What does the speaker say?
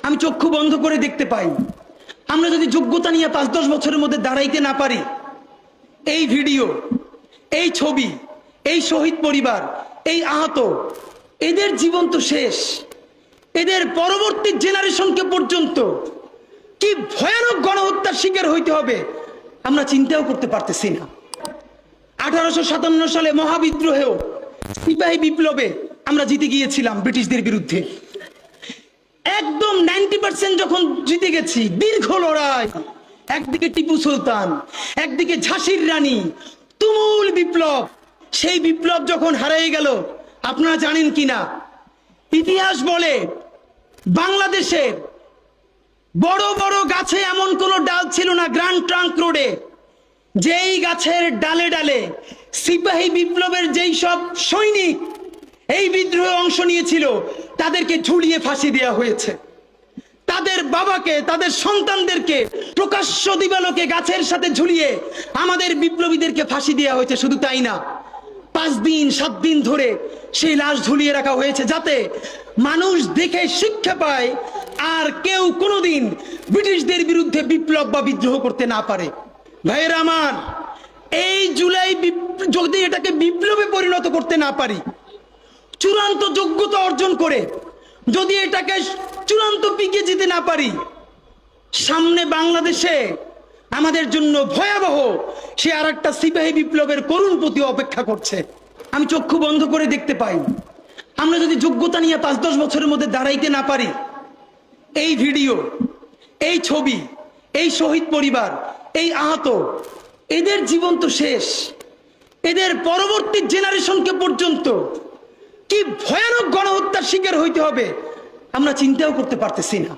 আমি চক্ষু বন্ধ করে দেখতে পাই। আমরা যদি যোগ্যতা নিয়ে 5-10 বছরের মধ্যে দাঁড়াইতে না পারি, এই ভিডিও, এই ছবি, এই শহীদ পরিবার, এই আহত, এদের জীবন তো শেষ। এদের পরবর্তী জেনারেশনকে পর্যন্ত কি ভয়ানক গণহত্যার শিকার হইতে হবে আমরা চিন্তাও করতে পারতেছি না। 1857 সালে মহাবিদ্রোহেও সিপাহী বিপ্লবে আমরা জিতে গিয়েছিলাম ব্রিটিশদের বিরুদ্ধে। একদম 90% যখন জিতে গেছি, দীর্ঘ লড়াই, একদিকে টিপু সুলতান, একদিকে ঝাঁসির রানী, তুমুল বিপ্লব। সেই বিপ্লব যখন হারিয়ে গেল, আপনারা জানেন কিনা, ইতিহাস বলে বাংলাদেশের বড় বড় গাছে এমন কোনো ডাল ছিল না গ্র্যান্ড ট্রাঙ্ক রোডে, যেই গাছের ডালে ডালে সিপাহী বিপ্লবের যেই সব সৈনিক এই বিদ্রোহে অংশ নিয়েছিল তাদেরকে ঝুলিয়ে ফাঁসি দেওয়া হয়েছে। তাদের বাবাকে, তাদের সন্তানদেরকে প্রকাশ্য দিবালোকে গাছের সাথে ঝুলিয়ে আমাদের বিপ্লবীদেরকে ফাঁসি দেওয়া হয়েছে। শুধু তাই না, 5 দিন 7 দিন ধরে সেই লাশ ঝুলিয়ে রাখা হয়েছে, যাতে মানুষ দেখে শিক্ষা পায় আর কেউ কোনোদিন ব্রিটিশদের বিরুদ্ধে বিপ্লব বা বিদ্রোহ করতে না পারে। ভাইয়েরা আমার, এই জুলাই যদি এটাকে বিপ্লবে পরিণত করতে না পারি, চূড়ান্ত যোগ্যতা অর্জন করে যদি এটাকে চূড়ান্ত পিকে যেতে না পারি, সামনে বাংলাদেশে আমাদের জন্য ভয়াবহ সে আর একটা সিপাহী বিপ্লবের করুণ প্রতি অপেক্ষা করছে। আমি চক্ষু বন্ধ করে দেখতে পাই। আমরা যদি যোগ্যতা নিয়ে 5-10 বছরের মধ্যে দাঁড়াইতে না পারি, এই ভিডিও, এই ছবি, এই শহীদ পরিবার, এই আহত, এদের জীবন তো শেষ। এদের পরবর্তী জেনারেশনকে পর্যন্ত কি ভয়ানক গণহত্যার শিকার হইতে হবে আমরা চিন্তাও করতে পারতেছি না।